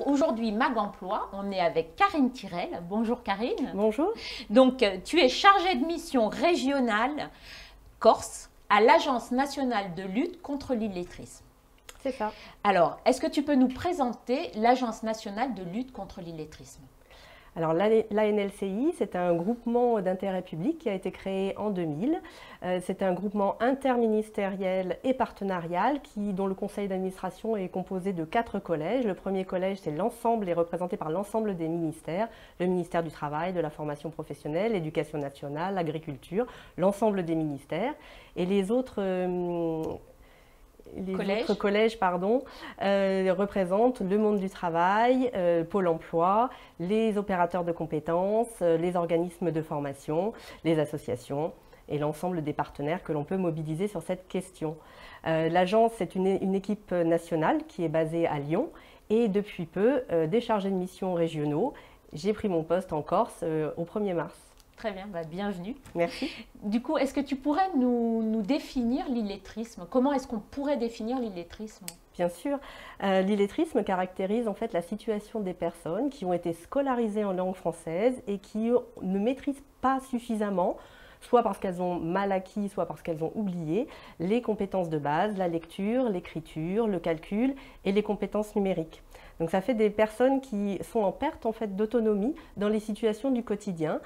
Bonjour, aujourd'hui Mag Emploi, on est avec Karine Tirel. Bonjour Karine. Bonjour. Donc tu es chargée de mission régionale Corse à l'Agence nationale de lutte contre l'illettrisme. C'est ça. Alors, est-ce que tu peux nous présenter l'Agence nationale de lutte contre l'illettrisme? Alors l'ANLCI, c'est un groupement d'intérêt public qui a été créé en 2000. C'est un groupement interministériel et partenarial dont le conseil d'administration est composé de 4 collèges. Le premier collège, c'est l'ensemble, est représenté par l'ensemble des ministères, le ministère du Travail, de la formation professionnelle, l'éducation nationale, l'agriculture, l'ensemble des ministères. Et les autres collèges représentent le monde du travail, Pôle emploi, les opérateurs de compétences, les organismes de formation, les associations et l'ensemble des partenaires que l'on peut mobiliser sur cette question. L'agence est une équipe nationale qui est basée à Lyon et depuis peu des chargés de mission régionaux. J'ai pris mon poste en Corse au 1er mars. Très bien, bienvenue. Merci. Du coup, est-ce que tu pourrais nous définir l'illettrisme? Comment est-ce qu'on pourrait définir l'illettrisme? Bien sûr, l'illettrisme caractérise en fait la situation des personnes qui ont été scolarisées en langue française et qui ne maîtrisent pas suffisamment, soit parce qu'elles ont mal acquis, soit parce qu'elles ont oublié, les compétences de base, la lecture, l'écriture, le calcul et les compétences numériques. Donc ça fait des personnes qui sont en perte en fait, d'autonomie dans les situations du quotidien,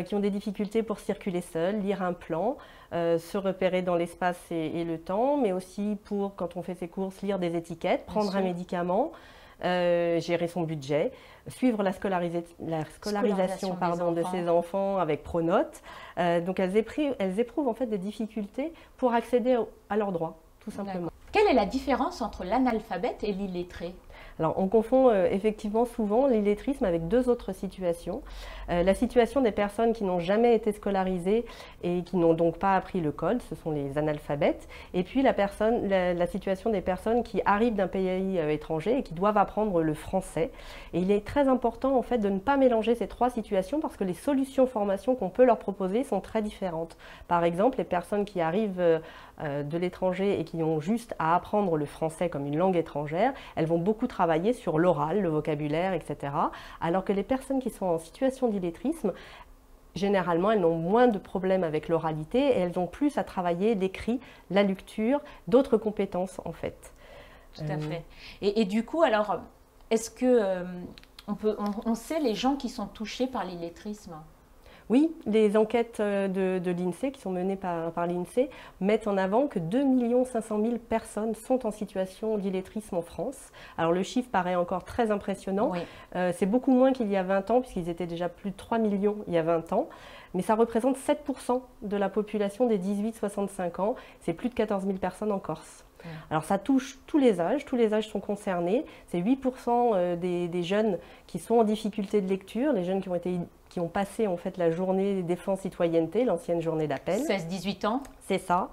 qui ont des difficultés pour circuler seules, lire un plan, se repérer dans l'espace et le temps, mais aussi pour, quand on fait ses courses, lire des étiquettes, prendre un médicament, gérer son budget, suivre la scolarisation de ses enfants avec Pronote. Donc elles éprouvent en fait des difficultés pour accéder à leurs droits, tout simplement. Quelle est la différence entre l'analphabète et l'illettré? Alors, on confond effectivement souvent l'illettrisme avec 2 autres situations. La situation des personnes qui n'ont jamais été scolarisées et qui n'ont donc pas appris le code, ce sont les analphabètes. Et puis la situation des personnes qui arrivent d'un pays étranger et qui doivent apprendre le français. Et il est très important en fait de ne pas mélanger ces 3 situations parce que les solutions formation qu'on peut leur proposer sont très différentes. Par exemple, les personnes qui arrivent de l'étranger et qui ont juste à apprendre le français comme une langue étrangère, elles vont beaucoup travailler sur l'oral, le vocabulaire, etc. Alors que les personnes qui sont en situation d'illettrisme, généralement, elles ont moins de problèmes avec l'oralité et elles ont plus à travailler l'écrit, la lecture, d'autres compétences en fait. Tout à fait. Et du coup, alors, est-ce que on sait les gens qui sont touchés par l'illettrisme? Oui, les enquêtes de l'INSEE, qui sont menées par l'INSEE, mettent en avant que 2 500 000 personnes sont en situation d'illettrisme en France. Alors le chiffre paraît encore très impressionnant. Oui. C'est beaucoup moins qu'il y a 20 ans, puisqu'ils étaient déjà plus de 3 millions il y a 20 ans. Mais ça représente 7% de la population des 18-65 ans. C'est plus de 14 000 personnes en Corse. Alors ça touche tous les âges sont concernés. C'est 8% des jeunes qui sont en difficulté de lecture, les jeunes qui ont passé en fait la journée défense citoyenneté, l'ancienne journée d'appel. 16-18 ans. C'est ça.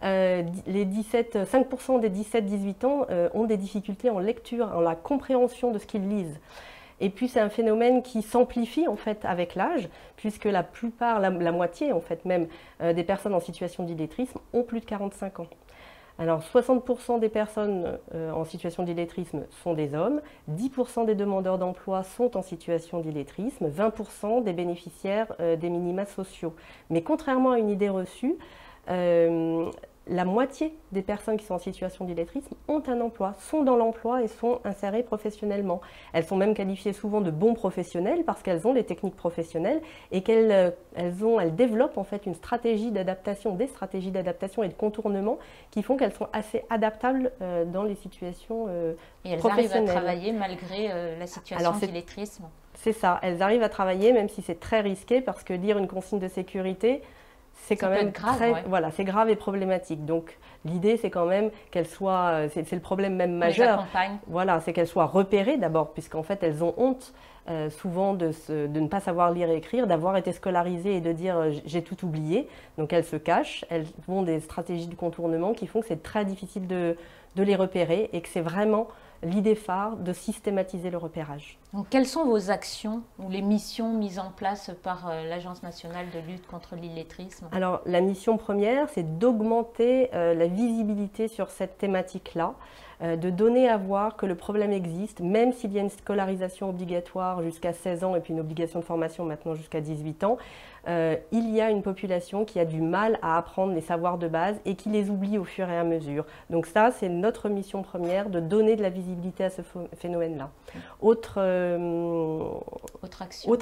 5% des 17-18 ans ont des difficultés en lecture, en la compréhension de ce qu'ils lisent. Et puis c'est un phénomène qui s'amplifie en fait avec l'âge, puisque la moitié en fait même des personnes en situation d'illettrisme ont plus de 45 ans. Alors 60% des personnes en situation d'illettrisme sont des hommes, 10% des demandeurs d'emploi sont en situation d'illettrisme, 20% des bénéficiaires des minima sociaux. Mais contrairement à une idée reçue, la moitié des personnes qui sont en situation d'illettrisme ont un emploi, sont dans l'emploi et sont insérées professionnellement. Elles sont même qualifiées souvent de bons professionnels parce qu'elles ont les techniques professionnelles et qu'elles développent en fait une stratégie d'adaptation, des stratégies d'adaptation et de contournement qui font qu'elles sont assez adaptables dans les situations professionnelles. Et elles arrivent à travailler malgré la situation d'illettrisme? C'est ça, elles arrivent à travailler même si c'est très risqué parce que lire une consigne de sécurité, c'est quand même grave, voilà, c'est grave et problématique. Donc l'idée c'est quand même qu'elles soient, c'est le problème même majeur. Voilà, c'est qu'elles soient repérées d'abord, puisqu'en fait elles ont honte souvent de ne pas savoir lire et écrire, d'avoir été scolarisées et de dire j'ai tout oublié. Donc elles se cachent, elles font des stratégies de contournement qui font que c'est très difficile de les repérer et que c'est vraiment l'idée phare de systématiser le repérage. Donc, quelles sont vos actions ou les missions mises en place par l'Agence nationale de lutte contre l'illettrisme? Alors, la mission première, c'est d'augmenter la visibilité sur cette thématique-là. de donner à voir que le problème existe, même s'il y a une scolarisation obligatoire jusqu'à 16 ans et puis une obligation de formation maintenant jusqu'à 18 ans, il y a une population qui a du mal à apprendre les savoirs de base et qui les oublie au fur et à mesure. Donc ça, c'est notre mission première, de donner de la visibilité à ce phénomène-là. Autre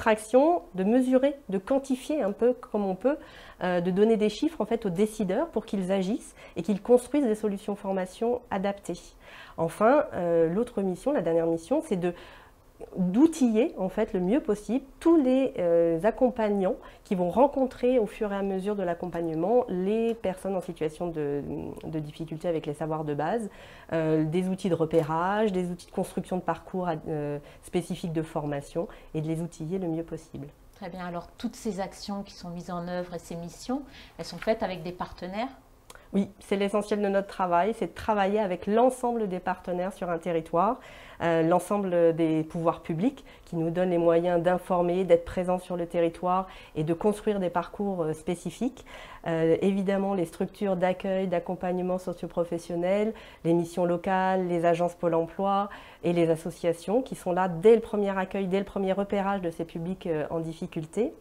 action, de mesurer, de quantifier un peu comme on peut, de donner des chiffres en fait aux décideurs pour qu'ils agissent et qu'ils construisent des solutions de formation adaptées. Enfin, l'autre mission, la dernière mission, c'est d'outiller en fait le mieux possible tous les accompagnants qui vont rencontrer au fur et à mesure de l'accompagnement les personnes en situation de difficulté avec les savoirs de base, des outils de repérage, des outils de construction de parcours spécifiques de formation et de les outiller le mieux possible. Très bien, alors toutes ces actions qui sont mises en œuvre et ces missions, elles sont faites avec des partenaires ? Oui, c'est l'essentiel de notre travail, c'est de travailler avec l'ensemble des partenaires sur un territoire, l'ensemble des pouvoirs publics qui nous donnent les moyens d'informer, d'être présents sur le territoire et de construire des parcours spécifiques. Évidemment, les structures d'accueil, d'accompagnement socio-professionnel, les missions locales, les agences Pôle emploi et les associations qui sont là dès le premier accueil, dès le premier repérage de ces publics en difficulté.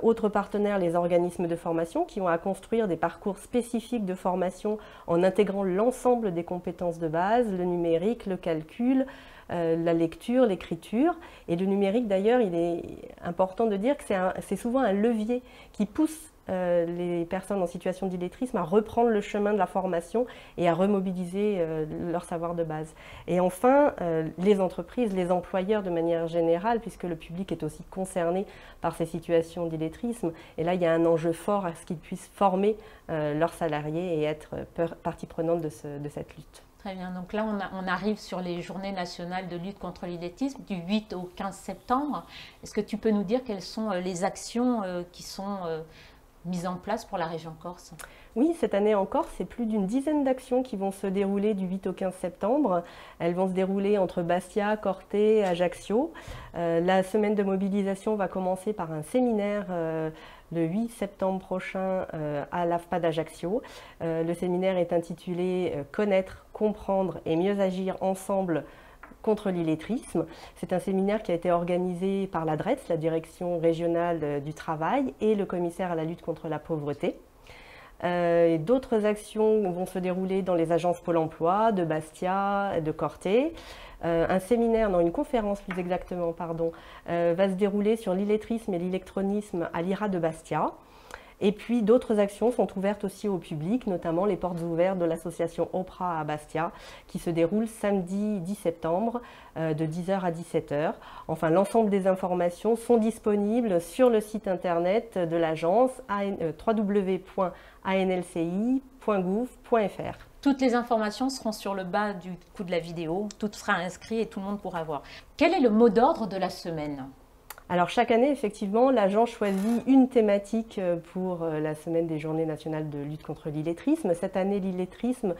Autres partenaires, les organismes de formation qui ont à construire des parcours spécifiques de formation en intégrant l'ensemble des compétences de base, le numérique, le calcul, la lecture, l'écriture. Et le numérique d'ailleurs, il est important de dire que c'est souvent un levier qui pousse les personnes en situation d'illettrisme à reprendre le chemin de la formation et à remobiliser leur savoir de base. Et enfin, les entreprises, les employeurs de manière générale, puisque le public est aussi concerné par ces situations d'illettrisme. Et là, il y a un enjeu fort à ce qu'ils puissent former leurs salariés et être partie prenante de cette lutte. Très bien, donc là on arrive sur les journées nationales de lutte contre l'illettrisme du 8 au 15 septembre. Est-ce que tu peux nous dire quelles sont les actions qui sont mises en place pour la région Corse? Oui, cette année en Corse, c'est plus d'une dizaine d'actions qui vont se dérouler du 8 au 15 septembre. Elles vont se dérouler entre Bastia, Corté, Ajaccio. La semaine de mobilisation va commencer par un séminaire le 8 septembre prochain à l'AFPA d'Ajaccio. Le séminaire est intitulé « Connaître, comprendre et mieux agir ensemble » contre l'illettrisme. C'est un séminaire qui a été organisé par la DRETS, la Direction régionale du travail, et le commissaire à la lutte contre la pauvreté. D'autres actions vont se dérouler dans les agences Pôle emploi de Bastia, de Corté. Une conférence plus exactement, va se dérouler sur l'illettrisme et l'électronisme à l'IRA de Bastia. Et puis d'autres actions sont ouvertes aussi au public, notamment les portes ouvertes de l'association OPRA à Bastia, qui se déroule samedi 10 septembre de 10h à 17h. Enfin, l'ensemble des informations sont disponibles sur le site internet de l'agence www.anlci.gouv.fr. Toutes les informations seront sur le bas du coup de la vidéo, tout sera inscrit et tout le monde pourra voir. Quel est le mot d'ordre de la semaine ? Alors chaque année, effectivement, l'agence choisit une thématique pour la semaine des Journées nationales de lutte contre l'illettrisme. Cette année, l'illettrisme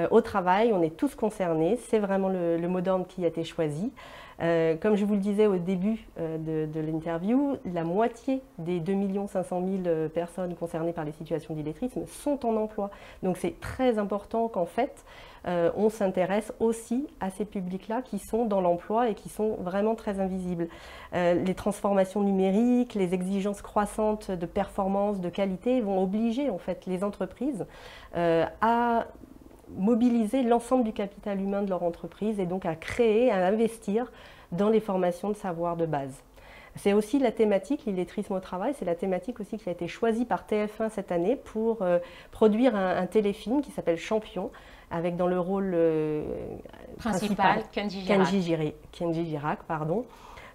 au travail, on est tous concernés. C'est vraiment le mot d'ordre qui a été choisi. Comme je vous le disais au début de l'interview, la moitié des 2 500 000 personnes concernées par les situations d'illettrisme sont en emploi. Donc c'est très important qu'en fait, on s'intéresse aussi à ces publics-là qui sont dans l'emploi et qui sont vraiment très invisibles. Les transformations numériques, les exigences croissantes de performance, de qualité vont obliger en fait les entreprises à mobiliser l'ensemble du capital humain de leur entreprise et donc à créer, à investir dans les formations de savoir de base. C'est aussi la thématique, l'illettrisme au travail, c'est la thématique aussi qui a été choisie par TF1 cette année pour produire un téléfilm qui s'appelle Champion, avec dans le rôle principal Kenji Girac.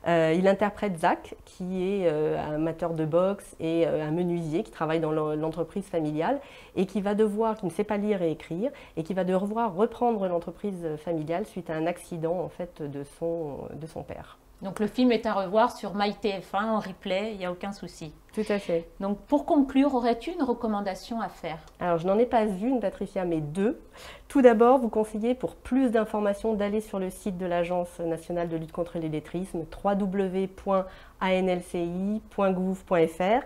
Il interprète Zach, qui est amateur de boxe et un menuisier qui travaille dans l'entreprise familiale et qui ne sait pas lire et écrire et qui va devoir reprendre l'entreprise familiale suite à un accident en fait, de son père. Donc le film est à revoir sur MyTF1 en replay, il n'y a aucun souci. Tout à fait. Donc pour conclure, aurais-tu une recommandation à faire? Alors je n'en ai pas une, Patricia, mais deux. Tout d'abord, vous conseillez pour plus d'informations d'aller sur le site de l'Agence nationale de lutte contre l'illettrisme, www.anlci.gouv.fr.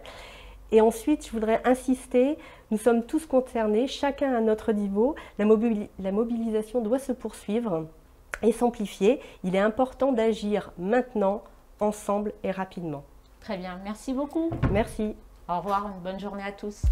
Et ensuite, je voudrais insister, nous sommes tous concernés, chacun à notre niveau. La mobilisation doit se poursuivre et s'amplifier. Il est important d'agir maintenant, ensemble et rapidement. Très bien, merci beaucoup. Merci. Au revoir, une bonne journée à tous.